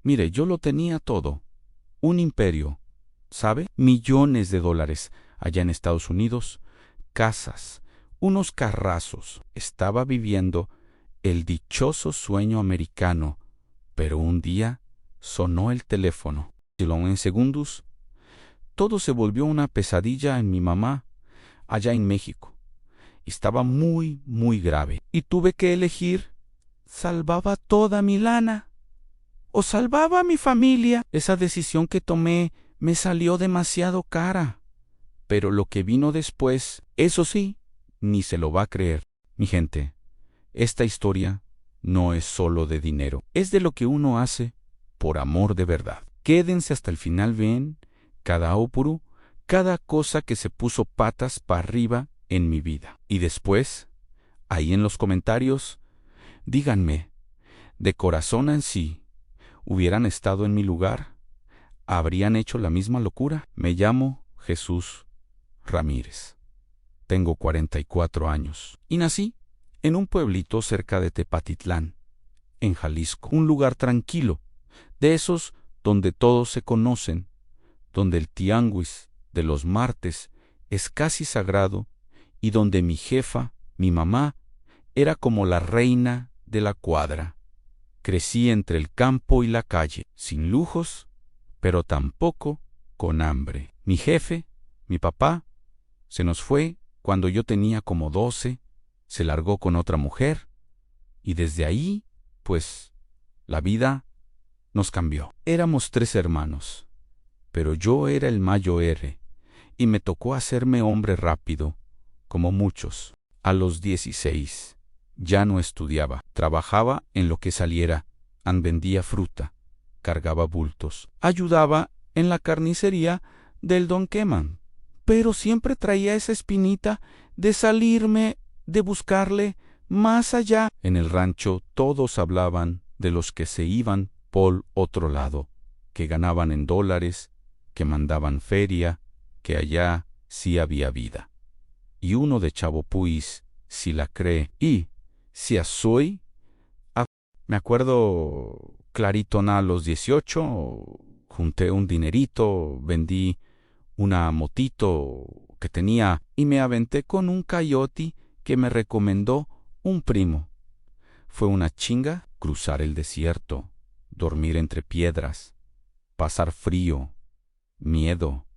Mire, yo lo tenía todo. Un imperio, ¿sabe? Millones de dólares allá en Estados Unidos, casas, unos carrazos. Estaba viviendo el dichoso sueño americano, pero un día sonó el teléfono. Y en segundos, todo se volvió una pesadilla en mi mamá, allá en México. Estaba muy, muy grave. Y tuve que elegir, ¿salvaba toda mi lana o salvaba a mi familia? Esa decisión que tomé me salió demasiado cara. Pero lo que vino después, eso sí, ni se lo va a creer. Mi gente, esta historia no es solo de dinero, es de lo que uno hace por amor de verdad. Quédense hasta el final, ven, cada óporo, cada cosa que se puso patas para arriba en mi vida. Y después, ahí en los comentarios, díganme, de corazón en sí, ¿hubieran estado en mi lugar? ¿Habrían hecho la misma locura? Me llamo Jesús Ramírez. Tengo 44 años y nací en un pueblito cerca de Tepatitlán, en Jalisco, un lugar tranquilo, de esos donde todos se conocen, donde el tianguis de los martes es casi sagrado y donde mi jefa, mi mamá, era como la reina de la cuadra. Crecí entre el campo y la calle, sin lujos, pero tampoco con hambre. Mi jefe, mi papá, se nos fue cuando yo tenía como 12, se largó con otra mujer, y desde ahí, pues, la vida nos cambió. Éramos 3 hermanos, pero yo era el mayor y me tocó hacerme hombre rápido, como muchos. A los 16 ya no estudiaba, trabajaba en lo que saliera, vendía fruta, cargaba bultos, ayudaba en la carnicería del Don Queman, pero siempre traía esa espinita de salirme, de buscarle más allá. En el rancho todos hablaban de los que se iban por otro lado, que ganaban en dólares, que mandaban feria, que allá sí había vida. Y uno de Chavo Puis si la cree. Y si soy, me acuerdo clarito a los 18, junté un dinerito, vendí una motito que tenía y me aventé con un coyote que me recomendó un primo. Fue una chinga cruzar el desierto, dormir entre piedras, pasar frío, miedo,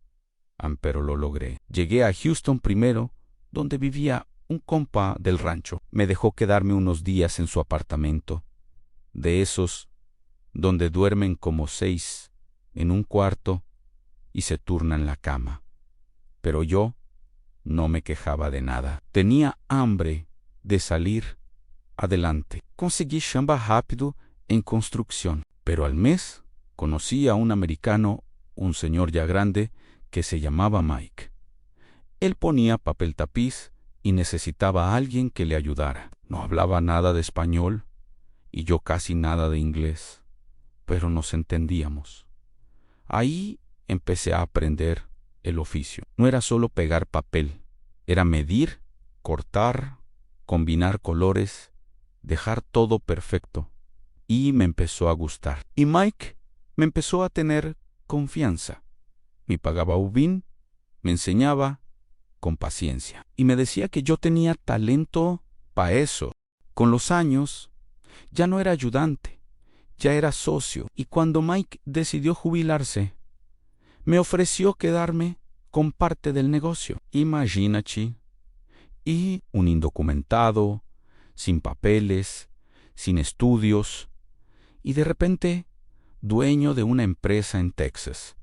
pero lo logré. Llegué a Houston primero, donde vivía un compa del rancho. Me dejó quedarme unos días en su apartamento, de esos donde duermen como 6 en un cuarto y se turnan la cama. Pero yo no me quejaba de nada. Tenía hambre de salir adelante. Conseguí chamba rápido en construcción, pero al mes conocí a un americano, un señor ya grande, que se llamaba Mike. Él ponía papel tapiz y necesitaba a alguien que le ayudara. No hablaba nada de español y yo casi nada de inglés, pero nos entendíamos. Ahí empecé a aprender el oficio. No era solo pegar papel, era medir, cortar, combinar colores, dejar todo perfecto. Y me empezó a gustar. Y Mike me empezó a tener confianza. Me pagaba bien, me enseñaba con paciencia. Y me decía que yo tenía talento para eso. Con los años, ya no era ayudante, ya era socio. Y cuando Mike decidió jubilarse, me ofreció quedarme con parte del negocio. Imagínate. Y un indocumentado, sin papeles, sin estudios, y de repente dueño de una empresa en Texas.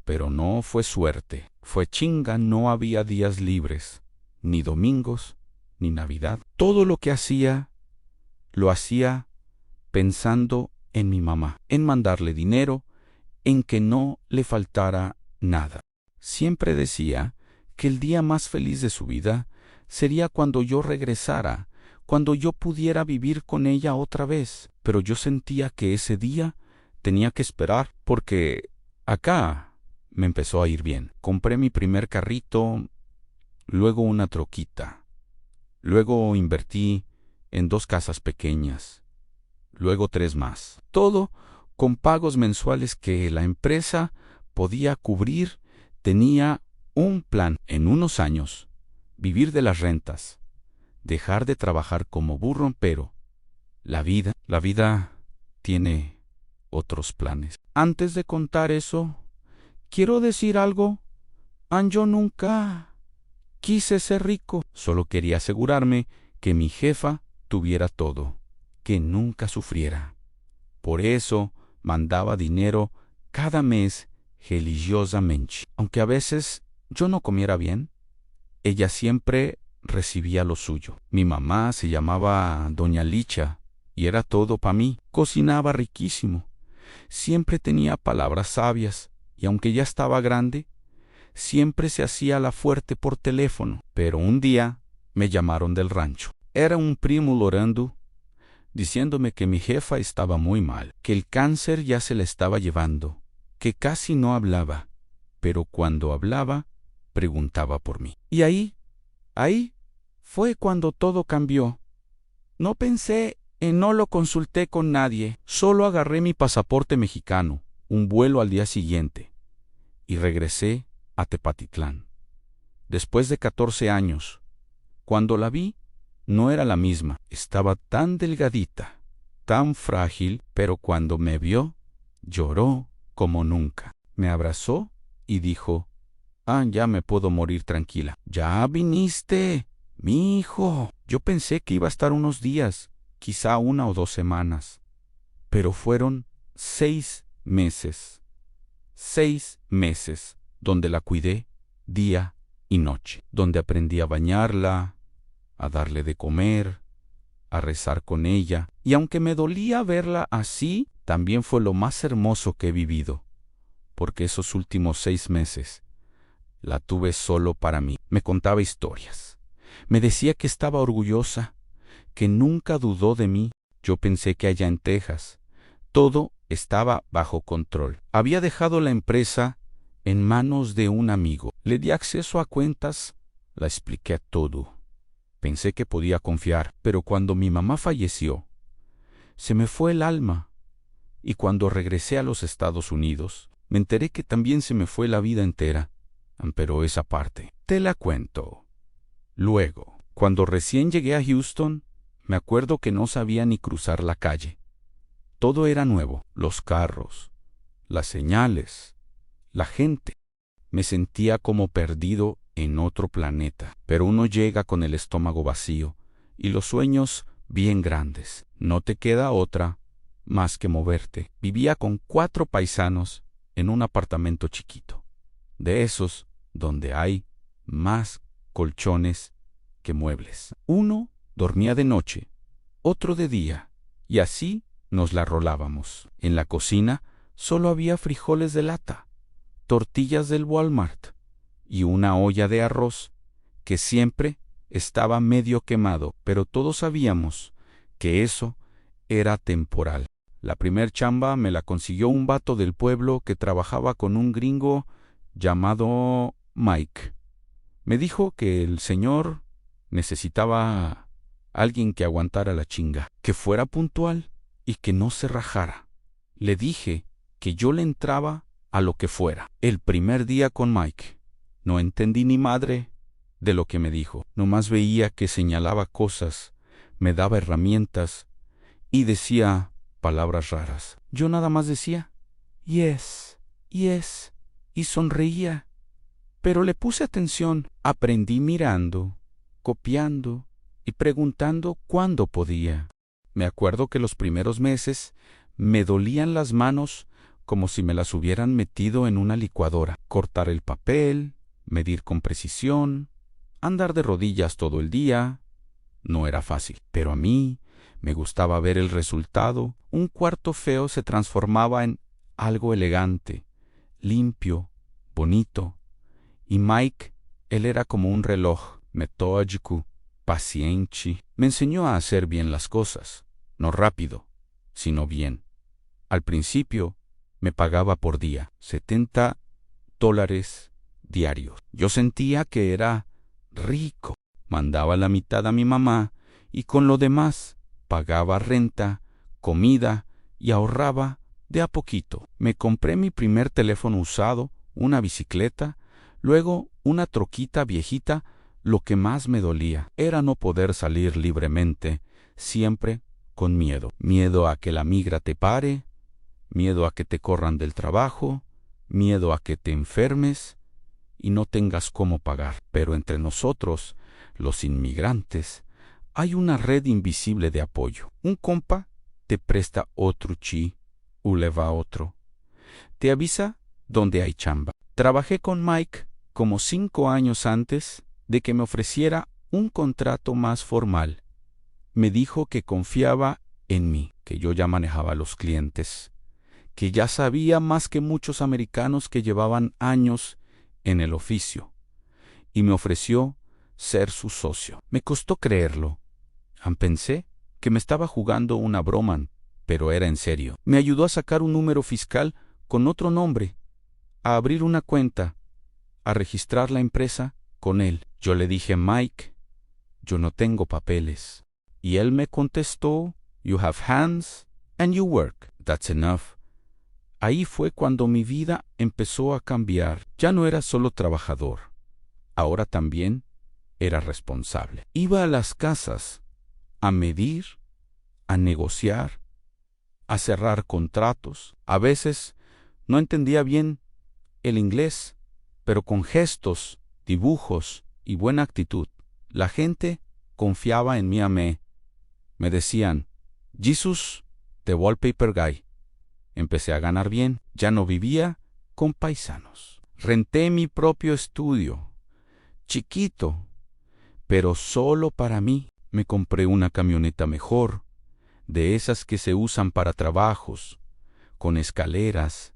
Pero no fue suerte, fue chinga, no había días libres, ni domingos, ni Navidad. Todo lo que hacía, lo hacía pensando en mi mamá, en mandarle dinero, en que no le faltara nada. Siempre decía que el día más feliz de su vida sería cuando yo regresara, cuando yo pudiera vivir con ella otra vez. Pero yo sentía que ese día tenía que esperar, porque acá me empezó a ir bien. Compré mi primer carrito, luego una troquita, luego invertí en 2 casas pequeñas, luego 3 más. Todo con pagos mensuales que la empresa podía cubrir. Tenía un plan en unos años: vivir de las rentas, dejar de trabajar como burro, pero la vida tiene otros planes. Antes de contar eso, quiero decir algo. Yo nunca quise ser rico. Solo quería asegurarme que mi jefa tuviera todo, que nunca sufriera. Por eso mandaba dinero cada mes religiosamente. Aunque a veces yo no comiera bien, ella siempre recibía lo suyo. Mi mamá se llamaba Doña Licha y era todo para mí. Cocinaba riquísimo. Siempre tenía palabras sabias y aunque ya estaba grande, siempre se hacía la fuerte por teléfono. Pero un día me llamaron del rancho. Era un primo llorando, diciéndome que mi jefa estaba muy mal, que el cáncer ya se la estaba llevando, que casi no hablaba, pero cuando hablaba, preguntaba por mí. Y ahí fue cuando todo cambió. No pensé no lo consulté con nadie, solo agarré mi pasaporte mexicano, un vuelo al día siguiente, y regresé a Tepatitlán. Después de 14 años, cuando la vi, no era la misma. Estaba tan delgadita, tan frágil, pero cuando me vio, lloró como nunca. Me abrazó y dijo: ya me puedo morir tranquila. Ya viniste, mi hijo. Yo pensé que iba a estar unos días, quizá 1 o 2 semanas, pero fueron 6 meses. 6 meses donde la cuidé día y noche, donde aprendí a bañarla, a darle de comer, a rezar con ella. Y aunque me dolía verla así, también fue lo más hermoso que he vivido, porque esos últimos 6 meses la tuve solo para mí. Me contaba historias. Me decía que estaba orgullosa, que nunca dudó de mí. Yo pensé que allá en Texas todo estaba bajo control. Había dejado la empresa en manos de un amigo. Le di acceso a cuentas, la expliqué todo. Pensé que podía confiar, pero cuando mi mamá falleció, se me fue el alma. Y cuando regresé a los Estados Unidos, me enteré que también se me fue la vida entera. Pero esa parte te la cuento luego. Cuando recién llegué a Houston, me acuerdo que no sabía ni cruzar la calle. Todo era nuevo: los carros, las señales, la gente. Me sentía como perdido en otro planeta. Pero uno llega con el estómago vacío y los sueños bien grandes. No te queda otra más que moverte. Vivía con 4 paisanos en un apartamento chiquito, de esos donde hay más colchones que muebles. Uno dormía de noche, otro de día, y así nos la rolábamos. En la cocina solo había frijoles de lata, tortillas del Walmart y una olla de arroz que siempre estaba medio quemado, pero todos sabíamos que eso era temporal. La primer chamba me la consiguió un vato del pueblo que trabajaba con un gringo llamado Mike. Me dijo que el señor necesitaba alguien que aguantara la chinga, que fuera puntual y que no se rajara. Le dije que yo le entraba a lo que fuera. El primer día con Mike, no entendí ni madre de lo que me dijo. Nomás veía que señalaba cosas, me daba herramientas y decía palabras raras. Yo nada más decía yes, yes, y sonreía. Pero le puse atención. Aprendí mirando, copiando y preguntando cuándo podía. Me acuerdo que los primeros meses me dolían las manos como si me las hubieran metido en una licuadora. Cortar el papel, medir con precisión, andar de rodillas todo el día. No era fácil, pero a mí me gustaba ver el resultado. Un cuarto feo se transformaba en algo elegante, limpio, bonito. Y Mike, él era como un reloj, metódico, paciente. Me enseñó a hacer bien las cosas, no rápido, sino bien. Al principio me pagaba por día, $70 diarios. Yo sentía que era rico. Mandaba la mitad a mi mamá y con lo demás pagaba renta, comida y ahorraba de a poquito. Me compré mi primer teléfono usado, una bicicleta, luego una troquita viejita. Lo que más me dolía era no poder salir libremente, siempre con miedo. Miedo a que la migra te pare, miedo a que te corran del trabajo, miedo a que te enfermes y no tengas cómo pagar. Pero entre nosotros, los inmigrantes, hay una red invisible de apoyo. Un compa te presta otro chi, o le va otro. Te avisa dónde hay chamba. Trabajé con Mike como 5 años antes de que me ofreciera un contrato más formal. Me dijo que confiaba en mí, que yo ya manejaba a los clientes, que ya sabía más que muchos americanos que llevaban años en el oficio, y me ofreció ser su socio. Me costó creerlo. Pensé que me estaba jugando una broma, pero era en serio. Me ayudó a sacar un número fiscal con otro nombre, a abrir una cuenta, a registrar la empresa con él. Yo le dije, Mike, yo no tengo papeles. Y él me contestó, You have hands and you work. That's enough. Ahí fue cuando mi vida empezó a cambiar. Ya no era solo trabajador. Ahora también era responsable. Iba a las casas a medir, a negociar, a cerrar contratos. A veces no entendía bien el inglés, pero con gestos, dibujos y buena actitud, la gente confiaba en mí. Me decían, Jesus, the wallpaper guy. Empecé a ganar bien. Ya no vivía con paisanos. Renté mi propio estudio, chiquito, pero solo para mí. Me compré una camioneta mejor, de esas que se usan para trabajos, con escaleras,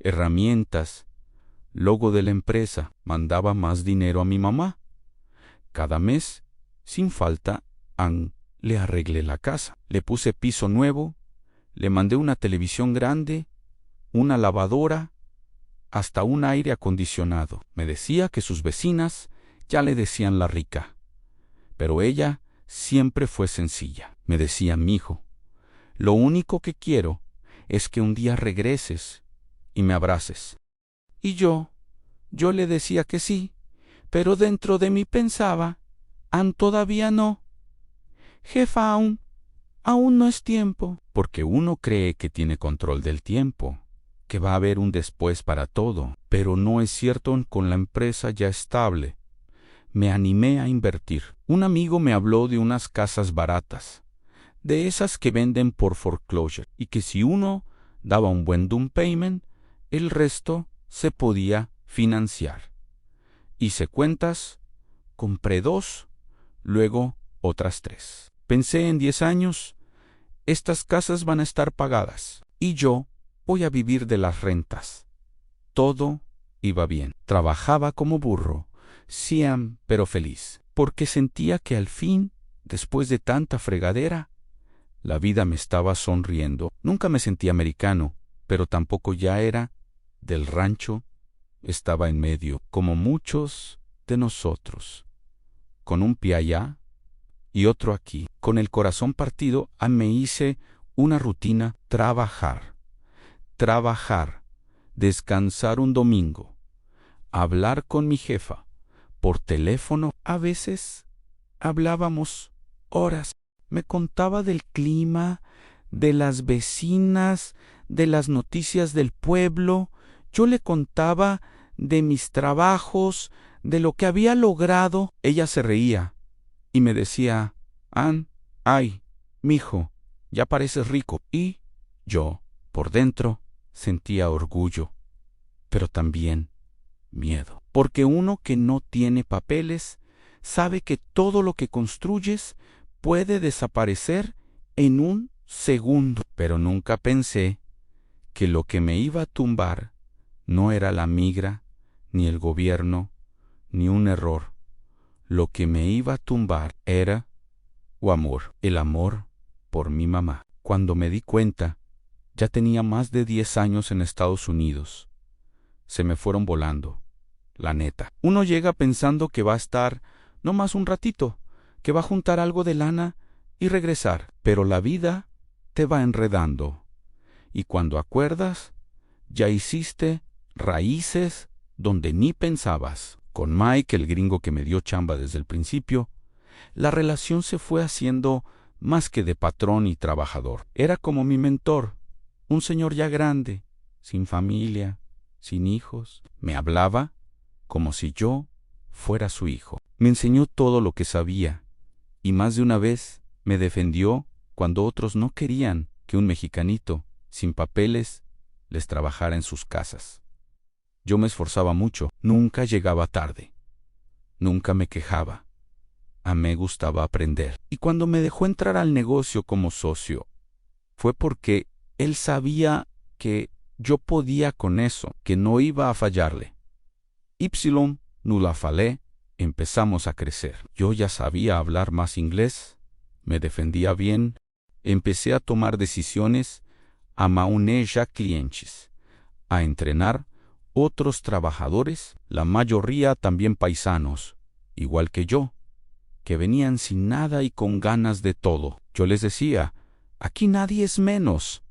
herramientas, logo de la empresa. Mandaba más dinero a mi mamá. Cada mes, sin falta, le arreglé la casa. Le puse piso nuevo, le mandé una televisión grande, una lavadora, hasta un aire acondicionado. Me decía que sus vecinas ya le decían la rica, pero ella siempre fue sencilla. Me decía, mijo, lo único que quiero es que un día regreses y me abraces. Y yo le decía que sí, pero dentro de mí pensaba, todavía no. Jefa, aún no es tiempo. Porque uno cree que tiene control del tiempo, que va a haber un después para todo, pero no es cierto con la empresa ya estable. Me animé a invertir. Un amigo me habló de unas casas baratas, de esas que venden por foreclosure, y que si uno daba un buen down payment, el resto se podía financiar. Hice cuentas, compré 2, luego otras 3. Pensé en 10 años, estas casas van a estar pagadas, y yo voy a vivir de las rentas. Todo iba bien. Trabajaba como burro, pero feliz, porque sentía que al fin, después de tanta fregadera, la vida me estaba sonriendo. Nunca me sentí americano, pero tampoco ya era del rancho. Estaba en medio, como muchos de nosotros, con un pie allá y otro aquí. Con el corazón partido, me hice una rutina: trabajar, descansar un domingo, hablar con mi jefa por teléfono. A veces hablábamos horas. Me contaba del clima, de las vecinas, de las noticias del pueblo. Yo le contaba de mis trabajos, de lo que había logrado. Ella se reía y me decía, ay, mijo, ya pareces rico. Y yo, por dentro, sentía orgullo, pero también miedo. Porque uno que no tiene papeles sabe que todo lo que construyes puede desaparecer en un segundo. Pero nunca pensé que lo que me iba a tumbar no era la migra, ni el gobierno, ni un error. Lo que me iba a tumbar era amor, el amor por mi mamá. Cuando me di cuenta, ya tenía más de 10 años en Estados Unidos. Se me fueron volando, la neta. Uno llega pensando que va a estar no más un ratito, que va a juntar algo de lana y regresar, pero la vida te va enredando y cuando acuerdas, ya hiciste raíces donde ni pensabas. Con Mike, el gringo que me dio chamba desde el principio, la relación se fue haciendo más que de patrón y trabajador. Era como mi mentor, un señor ya grande, sin familia, sin hijos. Me hablaba como si yo fuera su hijo. Me enseñó todo lo que sabía y más de una vez me defendió cuando otros no querían que un mexicanito sin papeles les trabajara en sus casas. Yo me esforzaba mucho, nunca llegaba tarde, nunca me quejaba. A mí me gustaba aprender. Y cuando me dejó entrar al negocio como socio, fue porque él sabía que yo podía con eso, que no iba a fallarle. Ypsilon no la fallé, empezamos a crecer. Yo ya sabía hablar más inglés, me defendía bien, empecé a tomar decisiones, a manejar ya clientes, a entrenar otros trabajadores, la mayoría también paisanos, igual que yo, que venían sin nada y con ganas de todo. Yo les decía, aquí nadie es menos,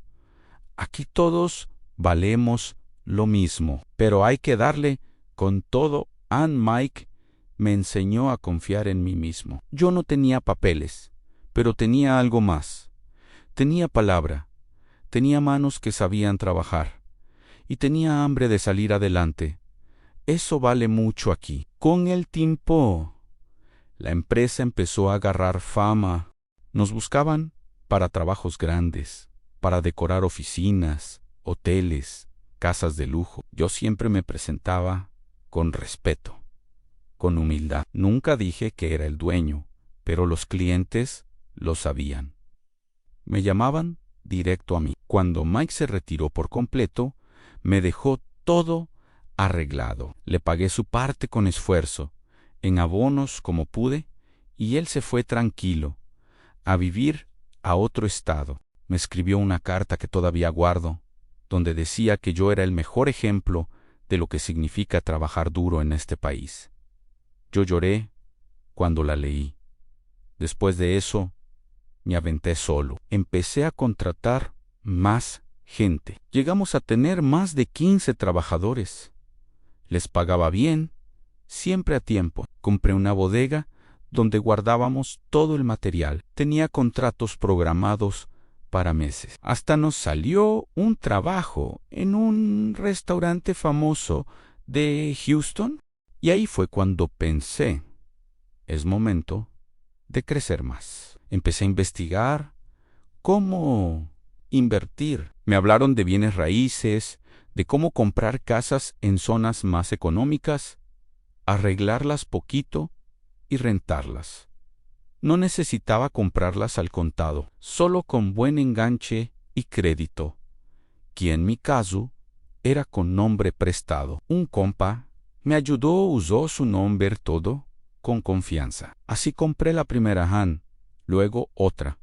aquí todos valemos lo mismo, pero hay que darle con todo. Mike me enseñó a confiar en mí mismo. Yo no tenía papeles, pero tenía algo más. Tenía palabra, tenía manos que sabían trabajar y tenía hambre de salir adelante. Eso vale mucho aquí. Con el tiempo, la empresa empezó a agarrar fama. Nos buscaban para trabajos grandes, para decorar oficinas, hoteles, casas de lujo. Yo siempre me presentaba con respeto, con humildad. Nunca dije que era el dueño, pero los clientes lo sabían. Me llamaban directo a mí. Cuando Mike se retiró por completo, me dejó todo arreglado. Le pagué su parte con esfuerzo, en abonos como pude, y él se fue tranquilo, a vivir a otro estado. Me escribió una carta que todavía guardo, donde decía que yo era el mejor ejemplo de lo que significa trabajar duro en este país. Yo lloré cuando la leí. Después de eso, me aventé solo. Empecé a contratar más gente. Llegamos a tener más de 15 trabajadores. Les pagaba bien, siempre a tiempo. Compré una bodega donde guardábamos todo el material. Tenía contratos programados para meses. Hasta nos salió un trabajo en un restaurante famoso de Houston. Y ahí fue cuando pensé, es momento de crecer más. Empecé a investigar cómo invertir. Me hablaron de bienes raíces, de cómo comprar casas en zonas más económicas, arreglarlas poquito y rentarlas. No necesitaba comprarlas al contado, solo con buen enganche y crédito, que en mi caso era con nombre prestado. Un compa me ayudó, usó su nombre todo con confianza. Así compré la primera hand, luego otra,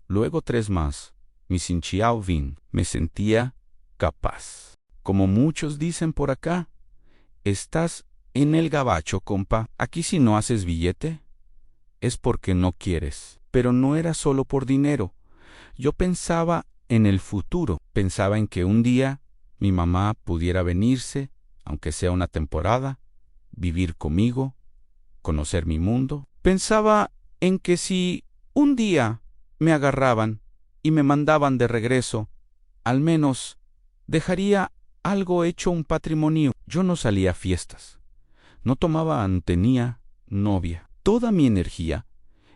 luego 3 más. Me sentía bien, me sentía capaz. Como muchos dicen por acá, estás en el gabacho, compa. Aquí si no haces billete, es porque no quieres. Pero no era solo por dinero. Yo pensaba en el futuro. Pensaba en que un día mi mamá pudiera venirse, aunque sea una temporada, vivir conmigo, conocer mi mundo. Pensaba en que si un día me agarraban y me mandaban de regreso, al menos dejaría algo hecho, un patrimonio. Yo no salía a fiestas, no tomaba, tenía novia. Toda mi energía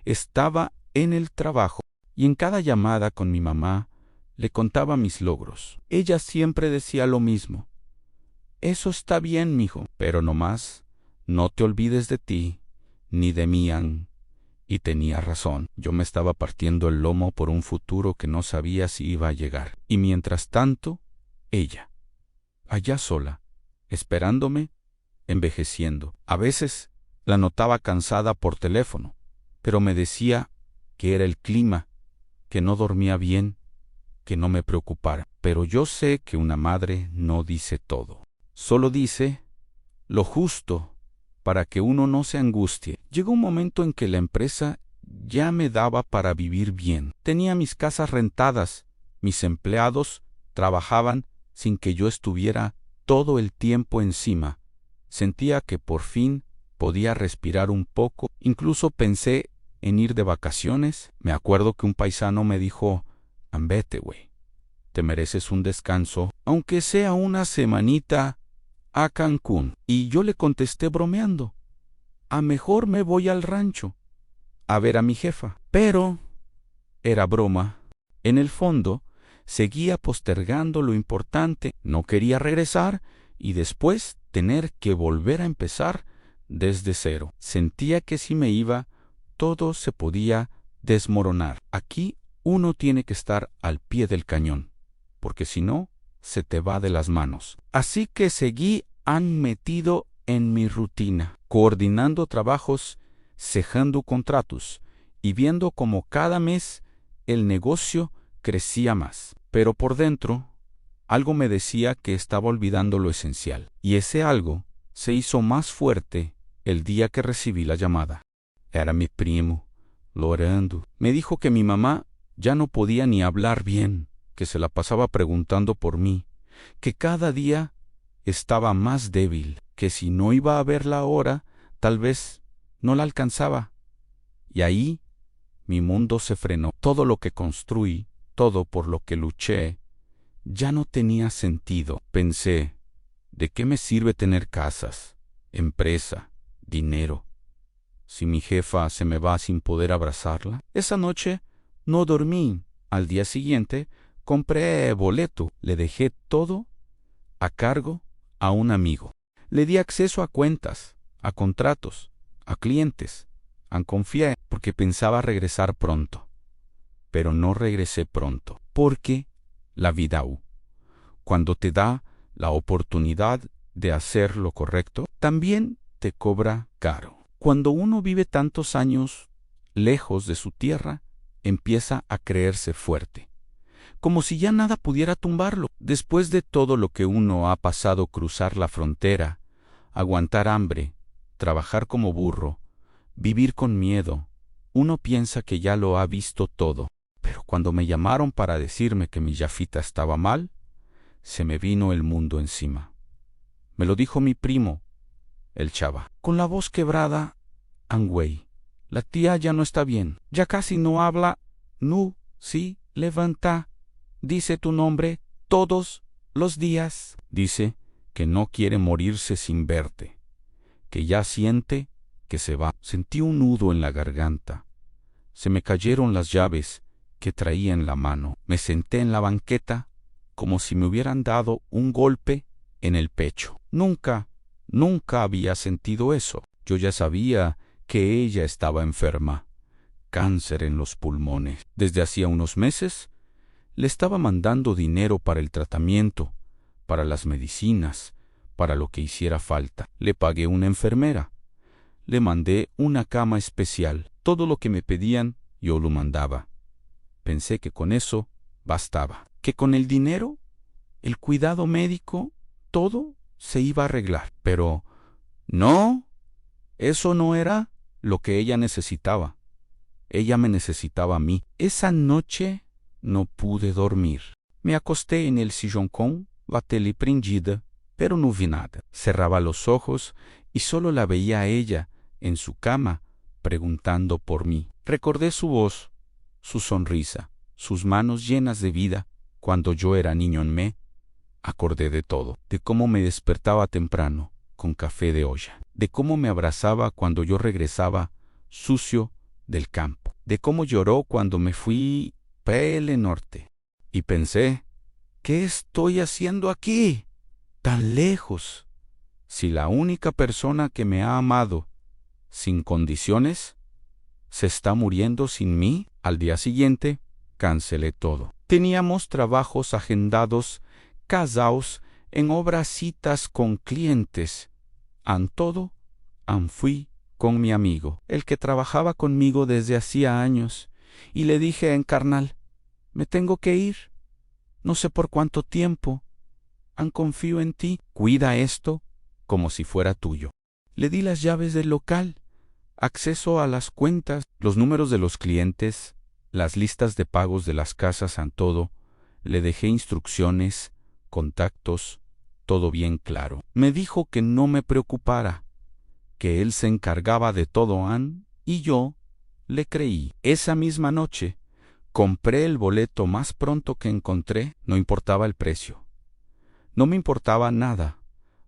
estaba en el trabajo y en cada llamada con mi mamá le contaba mis logros. Ella siempre decía lo mismo. Eso está bien, mijo, pero nomás no te olvides de ti ni de mí. Y tenía razón. Yo me estaba partiendo el lomo por un futuro que no sabía si iba a llegar. Y mientras tanto, ella, allá sola, esperándome, envejeciendo. A veces la notaba cansada por teléfono, pero me decía que era el clima, que no dormía bien, que no me preocupara. Pero yo sé que una madre no dice todo. Solo dice lo justo para que uno no se angustie. Llegó un momento en que la empresa ya me daba para vivir bien. Tenía mis casas rentadas, mis empleados trabajaban sin que yo estuviera todo el tiempo encima. Sentía que por fin podía respirar un poco. Incluso pensé en ir de vacaciones. Me acuerdo que un paisano me dijo: «Vete, güey. Te mereces un descanso, aunque sea una semanita a Cancún». Y yo le contesté bromeando: «A mejor me voy al rancho a ver a mi jefa». Pero era broma. En el fondo, seguía postergando lo importante. No quería regresar y después tener que volver a empezar desde cero. Sentía que si me iba, todo se podía desmoronar. Aquí uno tiene que estar al pie del cañón, porque si no, se te va de las manos. Así que seguí metido en mi rutina, coordinando trabajos, cejando contratos y viendo cómo cada mes el negocio crecía más. Pero por dentro, algo me decía que estaba olvidando lo esencial. Y ese algo se hizo más fuerte el día que recibí la llamada. Era mi primo, llorando. Me dijo que mi mamá ya no podía ni hablar bien, que se la pasaba preguntando por mí, que cada día estaba más débil, que si no iba a verla ahora, tal vez no la alcanzaba. Y ahí mi mundo se frenó. Todo lo que construí, todo por lo que luché, ya no tenía sentido. Pensé: ¿de qué me sirve tener casas, empresa, dinero, si mi jefa se me va sin poder abrazarla? Esa noche no dormí. Al día siguiente compré boleto. Le dejé todo a cargo a un amigo. Le di acceso a cuentas, a contratos, a clientes. Confié porque pensaba regresar pronto. Pero no regresé pronto, porque la vida, cuando te da la oportunidad de hacer lo correcto, también te cobra caro. Cuando uno vive tantos años lejos de su tierra, empieza a creerse fuerte, como si ya nada pudiera tumbarlo. Después de todo lo que uno ha pasado, cruzar la frontera, aguantar hambre, trabajar como burro, vivir con miedo, uno piensa que ya lo ha visto todo. Pero cuando me llamaron para decirme que mi Yafita estaba mal, se me vino el mundo encima. Me lo dijo mi primo, el Chava, con la voz quebrada: «Güey, la tía ya no está bien, ya casi no habla. No, sí, levanta, dice tu nombre todos los días. Dice que no quiere morirse sin verte, que ya siente que se va». Sentí un nudo en la garganta. Se me cayeron las llaves que traía en la mano. Me senté en la banqueta como si me hubieran dado un golpe en el pecho. Nunca había sentido eso. Yo ya sabía que ella estaba enferma, cáncer en los pulmones. Desde hacía unos meses le estaba mandando dinero para el tratamiento, para las medicinas, para lo que hiciera falta. Le pagué una enfermera. Le mandé una cama especial. Todo lo que me pedían yo lo mandaba. Pensé que con eso bastaba, que con el dinero, el cuidado médico, todo se iba a arreglar. Pero no, eso no era lo que ella necesitaba. Ella me necesitaba a mí. Esa noche no pude dormir. Me acosté en el sillón con la tele prendida, pero no vi nada. Cerraba los ojos y solo la veía a ella en su cama, preguntando por mí. Recordé su voz, su sonrisa, sus manos llenas de vida cuando yo era niño en me. Acordé de todo, de cómo me despertaba temprano con café de olla, de cómo me abrazaba cuando yo regresaba sucio del campo, de cómo lloró cuando me fui PL Norte. Y pensé: ¿qué estoy haciendo aquí, tan lejos, si la única persona que me ha amado sin condiciones se está muriendo sin mí? Al día siguiente cancelé todo. Teníamos trabajos agendados, casados, en obras, citas con clientes. Todo fui con mi amigo, el que trabajaba conmigo desde hacía años, y le dije: carnal, me tengo que ir. No sé por cuánto tiempo. Confío en ti. Cuida esto como si fuera tuyo. Le di las llaves del local, acceso a las cuentas, los números de los clientes, las listas de pagos de las casas, todo. Le dejé instrucciones, contactos, todo bien claro. Me dijo que no me preocupara, que él se encargaba de todo, y yo le creí. Esa misma noche compré el boleto más pronto que encontré, no importaba el precio. No me importaba nada,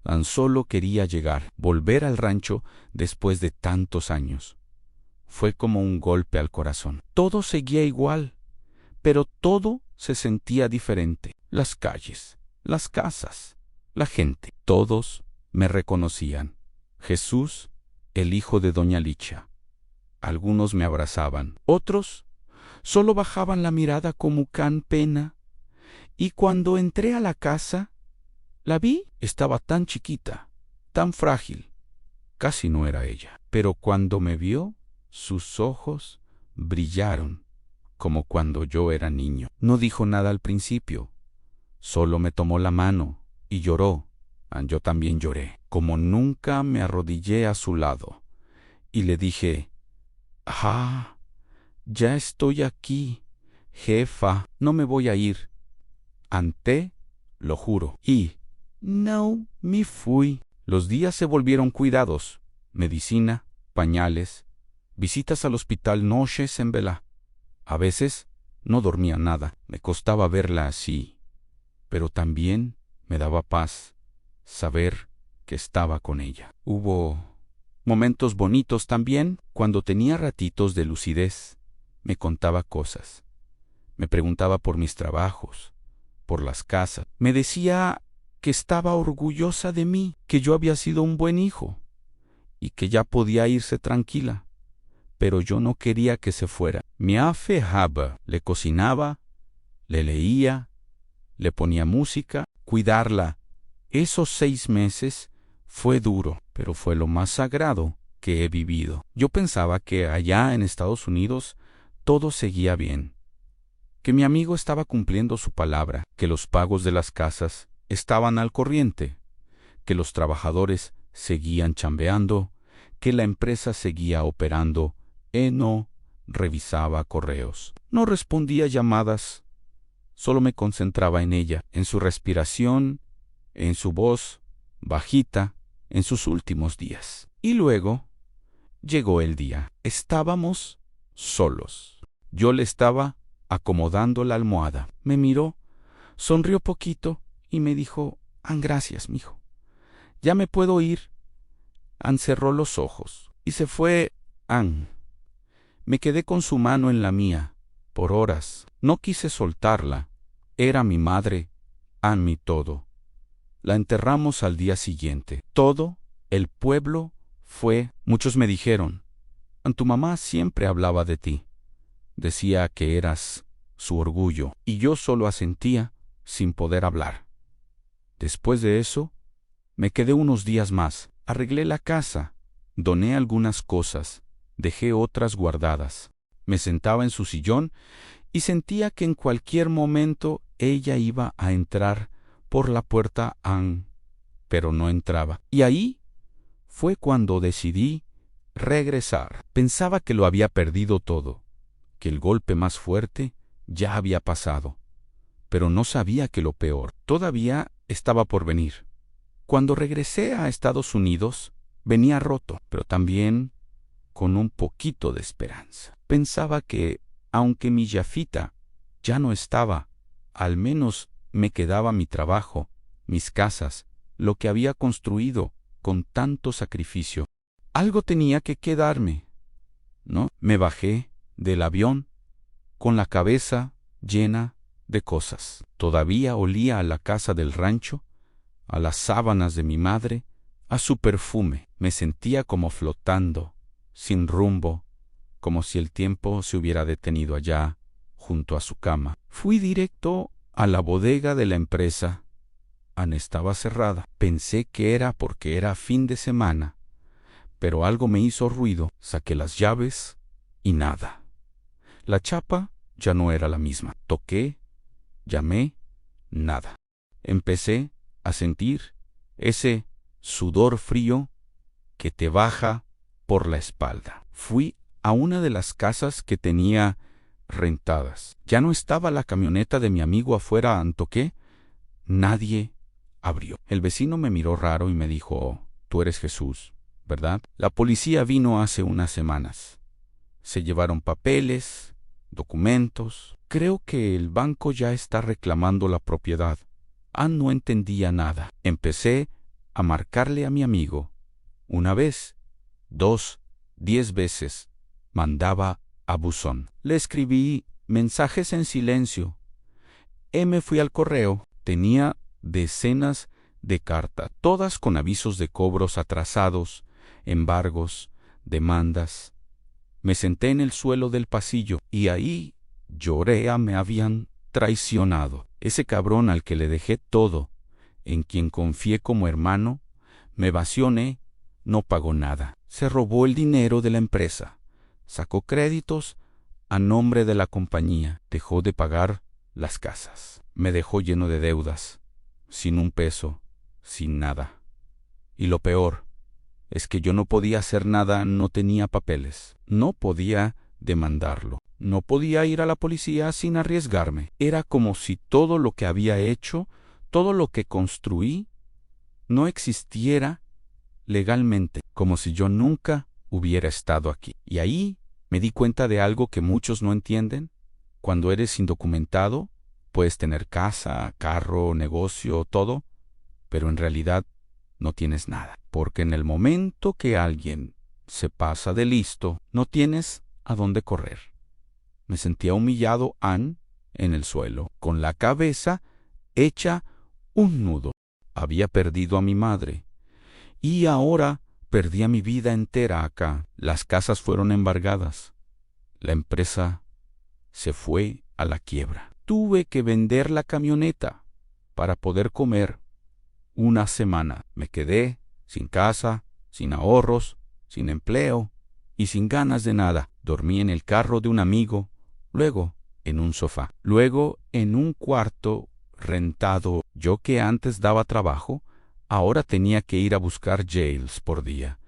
tan solo quería llegar, volver al rancho después de tantos años. Fue como un golpe al corazón. Todo seguía igual, pero todo se sentía diferente. Las calles, las casas, la gente, todos me reconocían. Jesús, el hijo de doña Licha. Algunos me abrazaban, otros solo bajaban la mirada como can pena. Y cuando entré a la casa, la vi, estaba tan chiquita, tan frágil, casi no era ella. Pero cuando me vio, sus ojos brillaron como cuando yo era niño. No dijo nada al principio, solo me tomó la mano y lloró. Yo también lloré. Como nunca, me arrodillé a su lado y le dije: «Ah, ya estoy aquí, jefa, no me voy a ir. Anté, lo juro». Y no me fui. Los días se volvieron cuidados, medicina, pañales, visitas al hospital noches en vela. A veces no dormía nada, me costaba verla así, pero también me daba paz saber que estaba con ella. Hubo momentos bonitos también, cuando tenía ratitos de lucidez. Me contaba cosas, me preguntaba por mis trabajos, por las casas. Me decía que estaba orgullosa de mí, que yo había sido un buen hijo y que ya podía irse tranquila. Pero yo no quería que se fuera. Me afejaba, le cocinaba, le leía, le ponía música. Cuidarla esos 6 meses fue duro, pero fue lo más sagrado que he vivido. Yo pensaba que allá en Estados Unidos todo seguía bien, que mi amigo estaba cumpliendo su palabra, que los pagos de las casas estaban al corriente, que los trabajadores seguían chambeando, que la empresa seguía operando. No revisaba correos, no respondía llamadas, solo me concentraba en ella, en su respiración, en su voz bajita, en sus últimos días. Y luego llegó el día. Estábamos solos. Yo le estaba acomodando la almohada. Me miró, sonrió poquito y me dijo: «Gracias, mijo. Ya me puedo ir». Cerró los ojos y se fue. Me quedé con su mano en la mía por horas. No quise soltarla. Era mi madre, mi todo. La enterramos al día siguiente. Todo el pueblo fue. Muchos me dijeron: «Tu mamá siempre hablaba de ti. Decía que eras su orgullo». Y yo solo asentía sin poder hablar. Después de eso, me quedé unos días más. Arreglé la casa, doné algunas cosas, dejé otras guardadas. Me sentaba en su sillón y sentía que en cualquier momento ella iba a entrar por la puerta, pero no entraba. Y ahí fue cuando decidí regresar. Pensaba que lo había perdido todo, que el golpe más fuerte ya había pasado, pero no sabía que lo peor todavía estaba por venir. Cuando regresé a Estados Unidos, venía roto, pero también con un poquito de esperanza. Pensaba que, aunque mi Jafita ya no estaba, al menos me quedaba mi trabajo, mis casas, lo que había construido con tanto sacrificio. Algo tenía que quedarme, ¿no? Me bajé del avión con la cabeza llena de cosas. Todavía olía a la casa del rancho, a las sábanas de mi madre, a su perfume. Me sentía como flotando, sin rumbo, como si el tiempo se hubiera detenido allá, junto a su cama. Fui directo a la bodega de la empresa. Estaba cerrada. Pensé que era porque era fin de semana, pero algo me hizo ruido. Saqué las llaves y nada. La chapa ya no era la misma. Toqué, llamé, nada. Empecé a sentir ese sudor frío que te baja por la espalda. Fui a una de las casas que tenía rentadas. Ya no estaba la camioneta de mi amigo afuera. Toqué. Nadie abrió. El vecino me miró raro y me dijo: «Tú eres Jesús, ¿verdad? La policía vino hace unas semanas. Se llevaron papeles, documentos. Creo que el banco ya está reclamando la propiedad». No entendía nada. Empecé a marcarle a mi amigo. Una vez, 2, 10 veces. Mandaba a buzón. Le escribí mensajes en silencio. Me fui al correo. Tenía decenas de cartas, todas con avisos de cobros atrasados, embargos, demandas. Me senté en el suelo del pasillo y ahí lloré. Me habían traicionado. Ese cabrón al que le dejé todo, en quien confié como hermano, me vacioné, no pagó nada. Se robó el dinero de la empresa, sacó créditos a nombre de la compañía, dejó de pagar las casas. Me dejó lleno de deudas, sin un peso, sin nada. Y lo peor es que yo no podía hacer nada, no tenía papeles, no podía demandarlo, no podía ir a la policía sin arriesgarme. Era como si todo lo que había hecho, todo lo que construí, no existiera legalmente, como si yo nunca hubiera estado aquí. Y ahí me di cuenta de algo que muchos no entienden. Cuando eres indocumentado, puedes tener casa, carro, negocio, todo, pero en realidad no tienes nada. Porque en el momento que alguien se pasa de listo, no tienes a dónde correr. Me sentía humillado, en el suelo, con la cabeza hecha un nudo. Había perdido a mi madre y ahora perdía mi vida entera acá. Las casas fueron embargadas. La empresa se fue a la quiebra. Tuve que vender la camioneta para poder comer una semana. Me quedé sin casa, sin ahorros, sin empleo y sin ganas de nada. Dormí en el carro de un amigo, luego en un sofá, luego en un cuarto rentado. Yo que antes daba trabajo, ahora tenía que ir a buscar jails por día.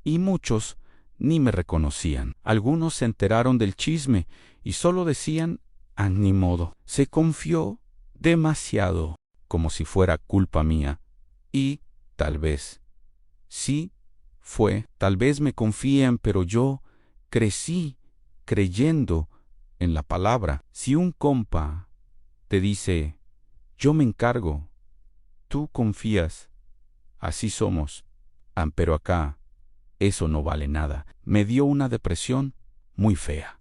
Y muchos ni me reconocían. Algunos se enteraron del chisme y solo decían: ni modo. Se confió demasiado, como si fuera culpa mía. Y tal vez sí fue. Tal vez me confían, pero yo crecí creyendo en la palabra. Si un compa te dice: yo me encargo, tú confías. Así somos. Pero acá eso no vale nada. Me dio una depresión muy fea.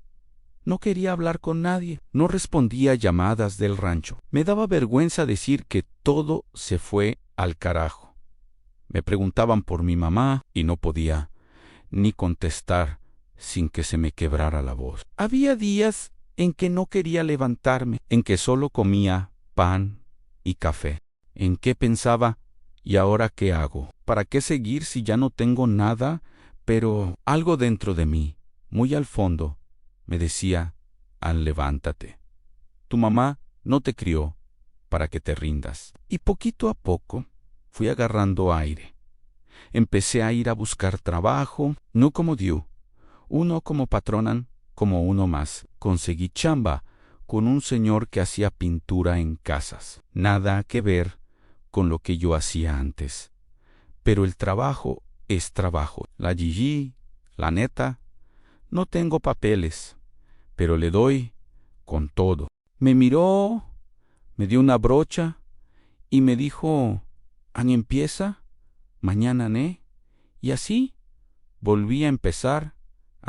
No quería hablar con nadie. No respondía a llamadas del rancho. Me daba vergüenza decir que todo se fue al carajo. Me preguntaban por mi mamá y no podía ni contestar sin que se me quebrara la voz. Había días en que no quería levantarme, en que solo comía pan y café, en que pensaba: ¿y ahora qué hago? ¿Para qué seguir si ya no tengo nada? Pero algo dentro de mí, muy al fondo, me decía: levántate. Tu mamá no te crió para que te rindas. Y poquito a poco fui agarrando aire. Empecé a ir a buscar trabajo, no como Dios, uno como patronan, como uno más. Conseguí chamba con un señor que hacía pintura en casas. Nada que ver con lo que yo hacía antes. Pero el trabajo es trabajo. La Gigi, la neta, no tengo papeles, pero le doy con todo. Me miró, me dio una brocha y me dijo: empieza, mañana, Y así volví a empezar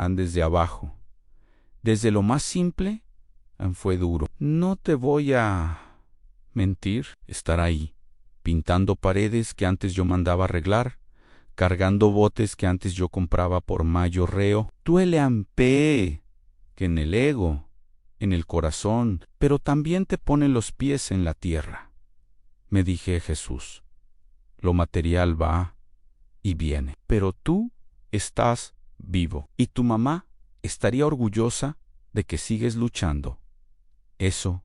desde abajo. Desde lo más simple, fue duro. No te voy a mentir, estar ahí, pintando paredes que antes yo mandaba arreglar, cargando botes que antes yo compraba por mayorreo. Duele que en el ego, en el corazón, pero también te pone los pies en la tierra. Me dije: Jesús, lo material va y viene, pero tú estás vivo y tu mamá estaría orgullosa de que sigues luchando. Eso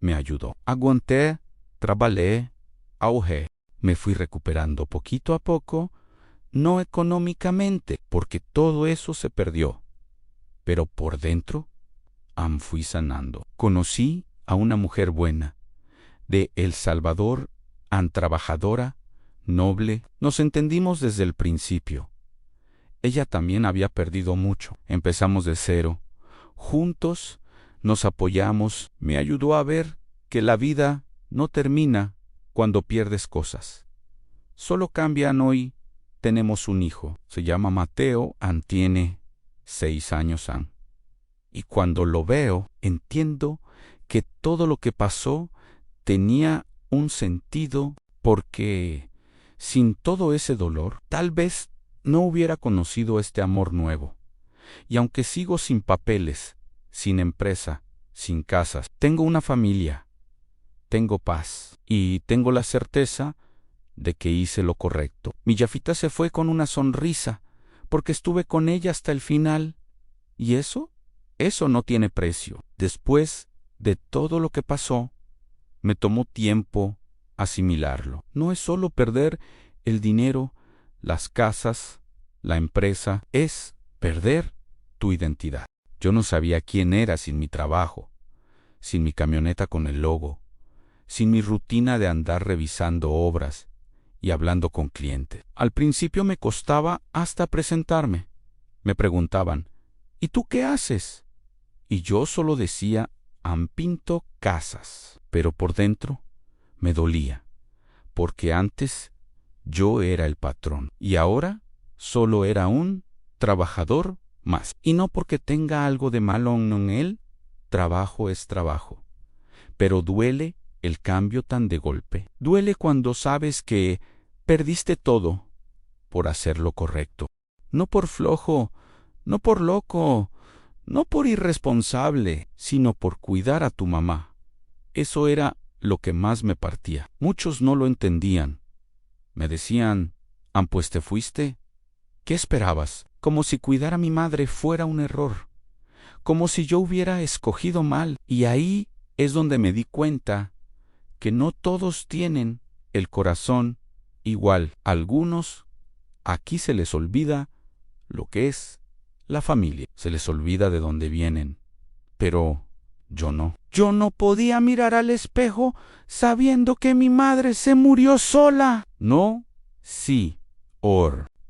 me ayudó. Aguanté, trabajé, ahogé. Me fui recuperando poquito a poco, no económicamente, porque todo eso se perdió, pero por dentro fui sanando. Conocí a una mujer buena, de El Salvador, trabajadora, noble. Nos entendimos desde el principio. Ella también había perdido mucho. Empezamos de cero. Juntos nos apoyamos. Me ayudó a ver que la vida no termina cuando pierdes cosas. Solo cambian hoy. Tenemos un hijo. Se llama Mateo. Tiene 6 años. Y cuando lo veo, entiendo que todo lo que pasó tenía un sentido, porque sin todo ese dolor, tal vez no hubiera conocido este amor nuevo. Y aunque sigo sin papeles, sin empresa, sin casas, tengo una familia, tengo paz y tengo la certeza de que hice lo correcto. Mi Yafita se fue con una sonrisa, porque estuve con ella hasta el final. ¿Y eso? Eso no tiene precio. Después de todo lo que pasó, me tomó tiempo asimilarlo. No es solo perder el dinero, las casas, la empresa, es perder tu identidad. Yo no sabía quién era sin mi trabajo, sin mi camioneta con el logo, sin mi rutina de andar revisando obras y hablando con clientes. Al principio me costaba hasta presentarme. Me preguntaban, ¿y tú qué haces? Y yo solo decía, pinto casas. Pero por dentro me dolía, porque antes yo era el patrón y ahora solo era un trabajador más. Y no porque tenga algo de malo en él, trabajo es trabajo. Pero duele el cambio tan de golpe. Duele cuando sabes que perdiste todo por hacer lo correcto. No por flojo, no por loco, no por irresponsable, sino por cuidar a tu mamá. Eso era lo que más me partía. Muchos no lo entendían. Me decían, pues te fuiste. ¿Qué esperabas? Como si cuidar a mi madre fuera un error. Como si yo hubiera escogido mal. Y ahí es donde me di cuenta que no todos tienen el corazón igual. Algunos, aquí se les olvida lo que es la familia. Se les olvida de dónde vienen. Pero yo no. Yo no podía mirar al espejo sabiendo que mi madre se murió sola. No, sí,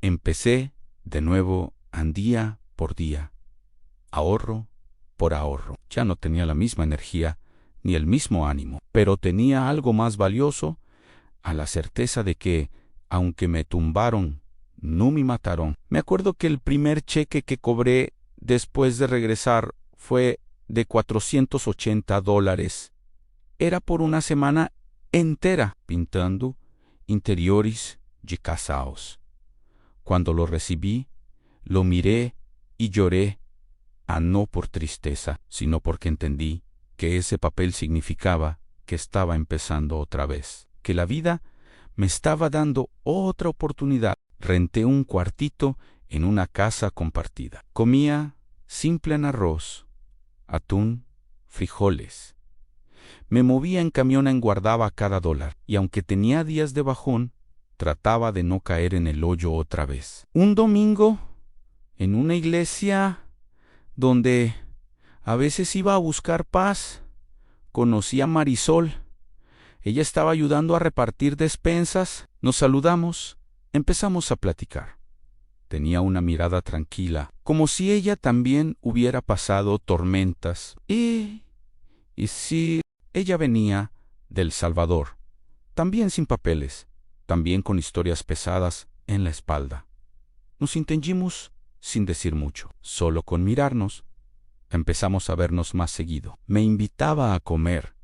empecé de nuevo día por día, ahorro por ahorro. Ya no tenía la misma energía ni el mismo ánimo, pero tenía algo más valioso, a la certeza de que, aunque me tumbaron, no me mataron. Me acuerdo que el primer cheque que cobré después de regresar fue de $480. Era por una semana entera pintando interiores de casados. Cuando lo recibí, lo miré y lloré, no por tristeza, sino porque entendí que ese papel significaba que estaba empezando otra vez, que la vida me estaba dando otra oportunidad. Renté un cuartito en una casa compartida. Comía simple en arroz, atún, frijoles. Me movía en camión, guardaba cada $1, y aunque tenía días de bajón, trataba de no caer en el hoyo otra vez. Un domingo, en una iglesia donde a veces iba a buscar paz, conocí a Marisol. Ella estaba ayudando a repartir despensas. Nos saludamos, empezamos a platicar. Tenía una mirada tranquila, como si ella también hubiera pasado tormentas. Y sí, ella venía del Salvador, también sin papeles, también con historias pesadas en la espalda. Nos entendimos sin decir mucho, solo con mirarnos. Empezamos a vernos más seguido. Me invitaba a comer,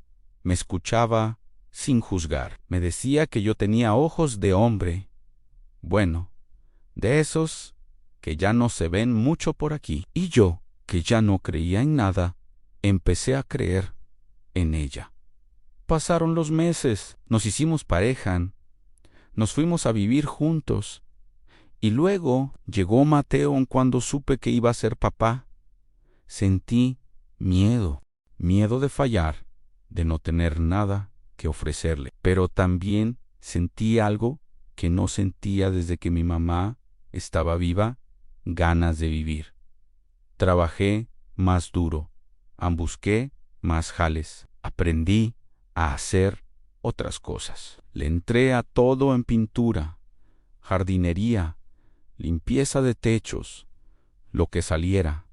me escuchaba sin juzgar. Me decía que yo tenía ojos de hombre. Bueno, de esos que ya no se ven mucho por aquí. Y yo, que ya no creía en nada, empecé a creer en ella. Pasaron los meses, nos hicimos pareja, nos fuimos a vivir juntos. Y luego llegó Mateo. Cuando supe que iba a ser papá, sentí miedo de fallar, de no tener nada que ofrecerle. Pero también sentí algo que no sentía desde que mi mamá estaba viva, ganas de vivir. Trabajé más duro, Busqué más jales. Aprendí a hacer otras cosas. Le entré a todo en pintura, jardinería, limpieza de techos, lo que saliera.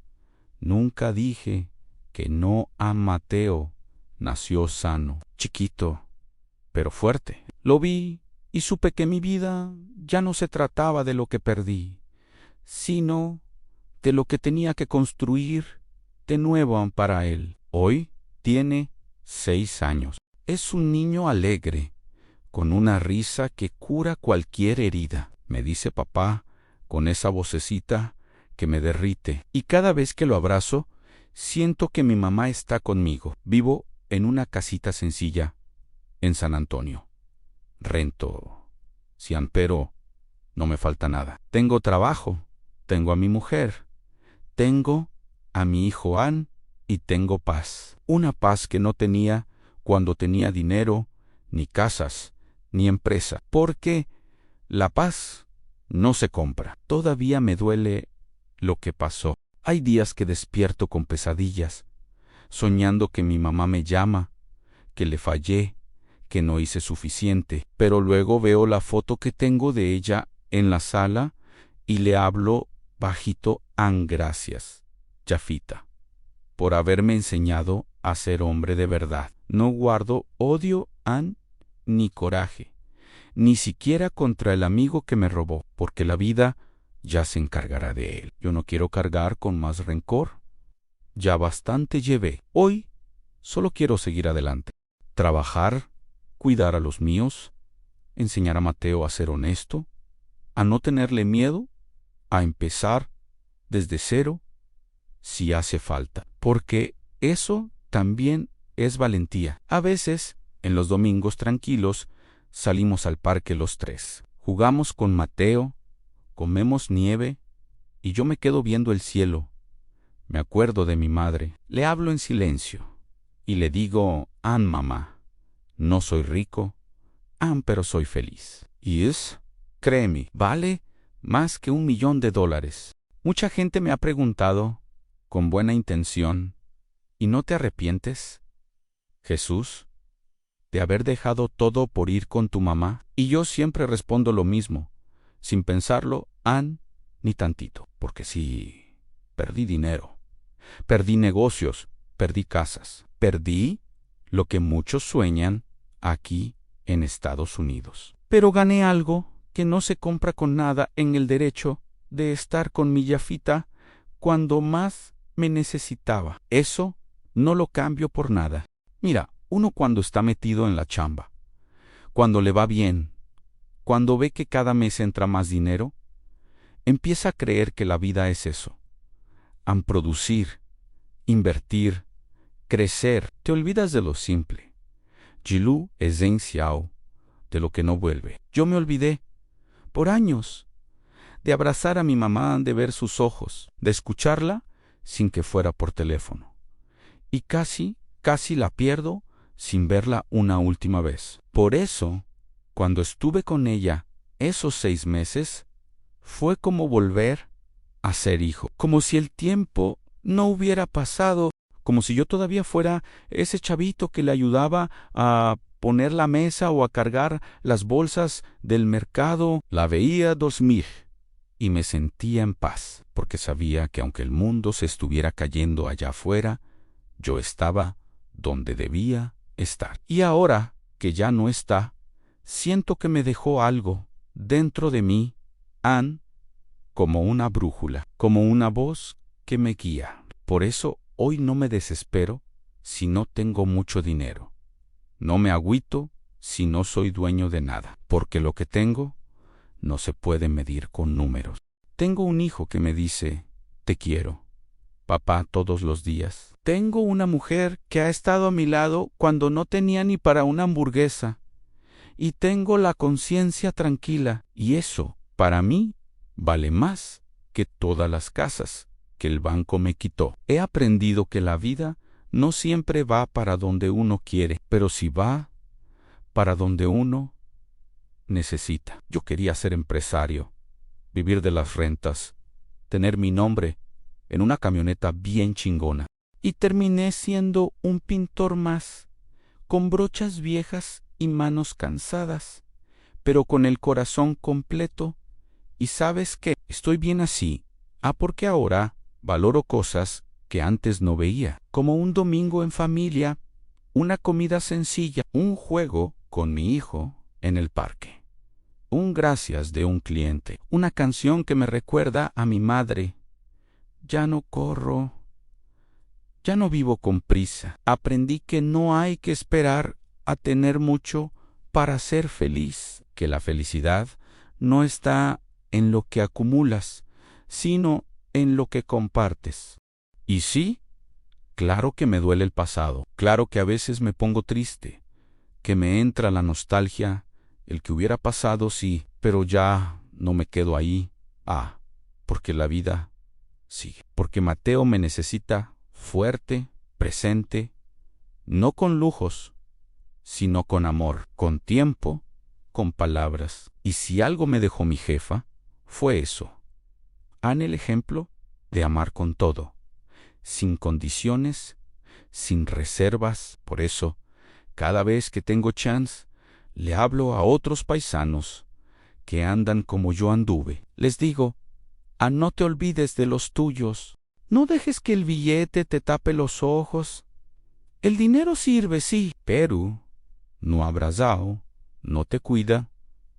Nunca dije que no a Mateo. Nació sano, chiquito, pero fuerte. Lo vi y supe que mi vida ya no se trataba de lo que perdí, sino de lo que tenía que construir de nuevo para él. Hoy tiene 6 años. Es un niño alegre, con una risa que cura cualquier herida. Me dice papá con esa vocecita que me derrite. Y cada vez que lo abrazo, siento que mi mamá está conmigo. Vivo en una casita sencilla en San Antonio. Rento, pero no me falta nada. Tengo trabajo, tengo a mi mujer, tengo a mi hijo Ann y tengo paz. Una paz que no tenía cuando tenía dinero, ni casas, ni empresa. Porque la paz no se compra. Todavía me duele lo que pasó. Hay días que despierto con pesadillas, soñando que mi mamá me llama, que le fallé, que no hice suficiente. Pero luego veo la foto que tengo de ella en la sala y le hablo bajito: Ann, gracias, Jafita, por haberme enseñado a ser hombre de verdad. No guardo odio, Ann, ni coraje, ni siquiera contra el amigo que me robó, porque la vida ya se encargará de él. Yo no quiero cargar con más rencor. Ya bastante llevé. Hoy solo quiero seguir adelante. Trabajar, cuidar a los míos, enseñar a Mateo a ser honesto, a no tenerle miedo, a empezar desde cero si hace falta. Porque eso también es valentía. A veces, en los domingos tranquilos, salimos al parque los 3. Jugamos con Mateo, comemos nieve y yo me quedo viendo el cielo. Me acuerdo de mi madre. Le hablo en silencio y le digo: Ann, mamá, no soy rico, Ann, pero soy feliz. Y créeme, vale más que $1,000,000. Mucha gente me ha preguntado, con buena intención: ¿y no te arrepientes, Jesús, de haber dejado todo por ir con tu mamá? Y yo siempre respondo lo mismo, sin pensarlo, Ann, ni tantito. Porque sí, perdí dinero, perdí negocios, perdí casas, perdí lo que muchos sueñan aquí en Estados Unidos. Pero gané algo que no se compra con nada, en el derecho de estar con mi Jafita cuando más me necesitaba. Eso no lo cambio por nada. Mira, uno cuando está metido en la chamba, cuando le va bien, cuando ve que cada mes entra más dinero, empieza a creer que la vida es eso: producir, invertir, crecer. Te olvidas de lo simple. Jilu esencial de lo que no vuelve. Yo me olvidé, por años, de abrazar a mi mamá, de ver sus ojos, de escucharla sin que fuera por teléfono. Y casi la pierdo sin verla una última vez. Por eso, cuando estuve con ella esos 6 meses, fue como volver a ser hijo. Como si el tiempo no hubiera pasado, como si yo todavía fuera ese chavito que le ayudaba a poner la mesa o a cargar las bolsas del mercado. La veía 2000 y me sentía en paz, porque sabía que aunque el mundo se estuviera cayendo allá afuera, yo estaba donde debía estar. Y ahora que ya no está, siento que me dejó algo dentro de mí, Ann, como una brújula, como una voz que me guía. Por eso hoy no me desespero si no tengo mucho dinero. No me agüito si no soy dueño de nada, porque lo que tengo no se puede medir con números. Tengo un hijo que me dice: te quiero, papá, todos los días. Tengo una mujer que ha estado a mi lado cuando no tenía ni para una hamburguesa. Y tengo la conciencia tranquila, y eso, para mí, vale más que todas las casas que el banco me quitó. He aprendido que la vida no siempre va para donde uno quiere, pero sí va para donde uno necesita. Yo quería ser empresario, vivir de las rentas, tener mi nombre en una camioneta bien chingona. y terminé siendo un pintor más, con brochas viejas y manos cansadas, pero con el corazón completo. ¿Y sabes qué? Estoy bien así. Porque ahora valoro cosas que antes no veía, como un domingo en familia, una comida sencilla, un juego con mi hijo en el parque, un gracias de un cliente, una canción que me recuerda a mi madre. Ya no corro, ya no vivo con prisa. Aprendí que no hay que esperar a tener mucho para ser feliz, que la felicidad no está en lo que acumulas, sino en lo que compartes. Y sí, claro que me duele el pasado, claro que a veces me pongo triste, que me entra la nostalgia, el que hubiera pasado sí, pero ya no me quedo ahí. Porque la vida sigue, porque Mateo me necesita fuerte, presente, no con lujos, sino con amor, con tiempo, con palabras. Y si algo me dejó mi jefa, fue eso. El ejemplo de amar con todo, sin condiciones, sin reservas. Por eso, cada vez que tengo chance, le hablo a otros paisanos que andan como yo anduve. Les digo, no te olvides de los tuyos. No dejes que el billete te tape los ojos. El dinero sirve, sí, pero no abrazao, no te cuida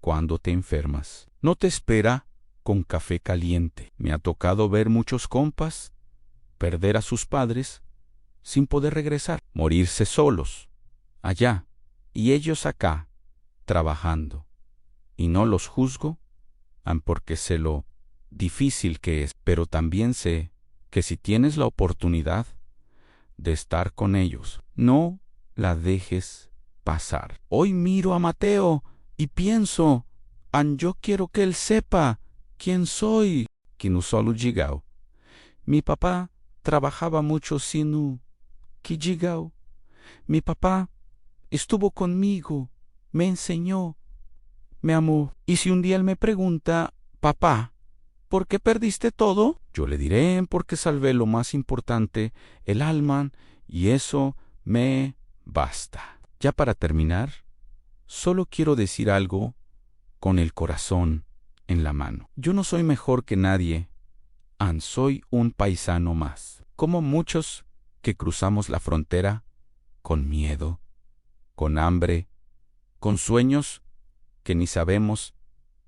cuando te enfermas. No te espera con café caliente. Me ha tocado ver muchos compas perder a sus padres sin poder regresar, morirse solos, allá, y ellos acá, trabajando. Y no los juzgo, porque sé lo difícil que es, pero también sé que si tienes la oportunidad de estar con ellos, no la dejes pasar. Hoy miro a Mateo y pienso, yo quiero que él sepa quién soy. Kinusolu Jigao. Mi papá trabajaba mucho sinu Kijigao. Mi papá estuvo conmigo, me enseñó, me amó. Y si un día él me pregunta, papá, ¿por qué perdiste todo? Yo le diré, porque salvé lo más importante, el alma, y eso me basta. Ya para terminar, solo quiero decir algo con el corazón en la mano. Yo no soy mejor que nadie, soy un paisano más, como muchos que cruzamos la frontera con miedo, con hambre, con sueños que ni sabemos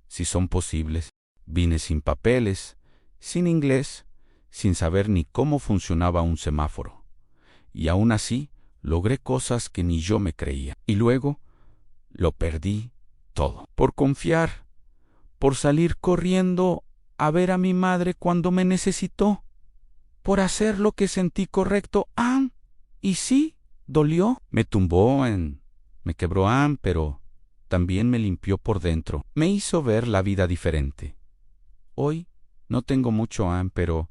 si son posibles. Vine sin papeles, sin inglés, sin saber ni cómo funcionaba un semáforo. Y aún así, logré cosas que ni yo me creía. Y luego, lo perdí todo. Por confiar, por salir corriendo a ver a mi madre cuando me necesitó, por hacer lo que sentí correcto. Y sí, dolió. Me tumbó me quebró pero también me limpió por dentro. Me hizo ver la vida diferente. Hoy no tengo mucho pero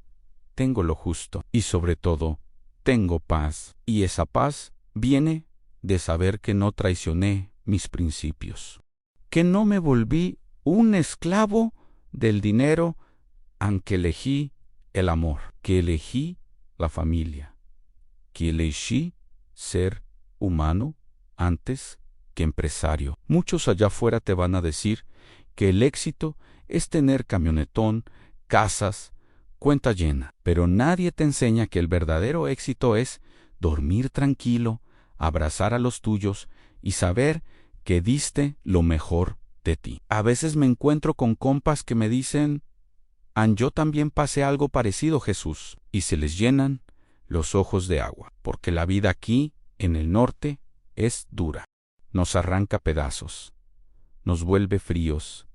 tengo lo justo. Y sobre todo, tengo paz. Y esa paz viene de saber que no traicioné mis principios. Que no me volví un esclavo del dinero, aunque elegí el amor. Que elegí la familia. Que elegí ser humano antes que empresario. Muchos allá afuera te van a decir que el éxito es tener camionetón, casas, cuenta llena. Pero nadie te enseña que el verdadero éxito es dormir tranquilo, abrazar a los tuyos y saber que diste lo mejor de ti. A veces me encuentro con compas que me dicen, yo también pasé algo parecido, Jesús, y se les llenan los ojos de agua, porque la vida aquí, en el norte, es dura. Nos arranca pedazos, nos vuelve fríos,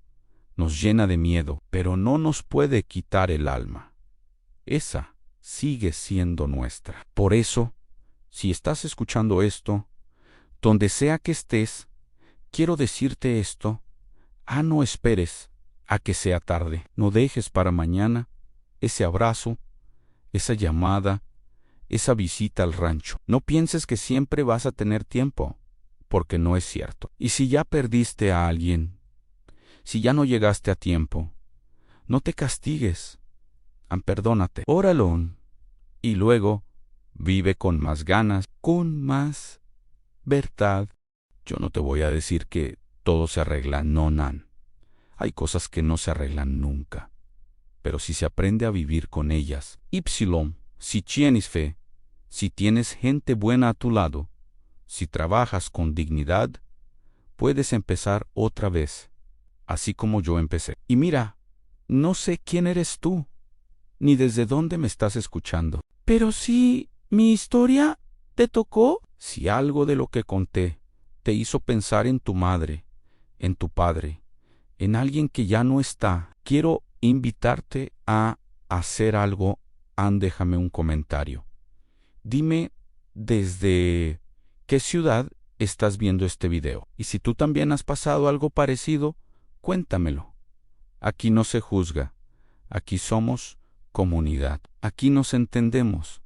nos llena de miedo, pero no nos puede quitar el alma. Esa sigue siendo nuestra. Por eso, si estás escuchando esto, donde sea que estés, quiero decirte esto, no esperes a que sea tarde. No dejes para mañana ese abrazo, esa llamada, esa visita al rancho. No pienses que siempre vas a tener tiempo, porque no es cierto. Y si ya perdiste a alguien, si ya no llegaste a tiempo, no te castigues, perdónate, óralo, y luego vive con más ganas, con más verdad. Yo no te voy a decir que todo se arregla, no, Nan. Hay cosas que no se arreglan nunca. Pero si se aprende a vivir con ellas, si tienes fe, si tienes gente buena a tu lado, si trabajas con dignidad, puedes empezar otra vez, así como yo empecé. Y mira, no sé quién eres tú, ni desde dónde me estás escuchando. Pero si mi historia te tocó, si algo de lo que conté te hizo pensar en tu madre, en tu padre, en alguien que ya no está, quiero invitarte a hacer algo. Déjame un comentario. Dime desde qué ciudad estás viendo este video. Y si tú también has pasado algo parecido, cuéntamelo. Aquí no se juzga. Aquí somos comunidad. Aquí nos entendemos.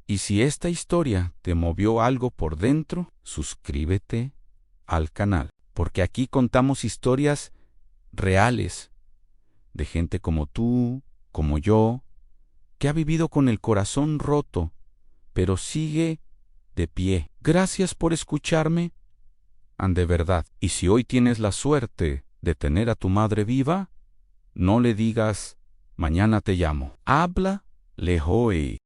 Y si esta historia te movió algo por dentro, suscríbete al canal. Porque aquí contamos historias reales de gente como tú, como yo, que ha vivido con el corazón roto, pero sigue de pie. Gracias por escucharme, de verdad. Y si hoy tienes la suerte de tener a tu madre viva, no le digas, mañana te llamo. Háblale hoy.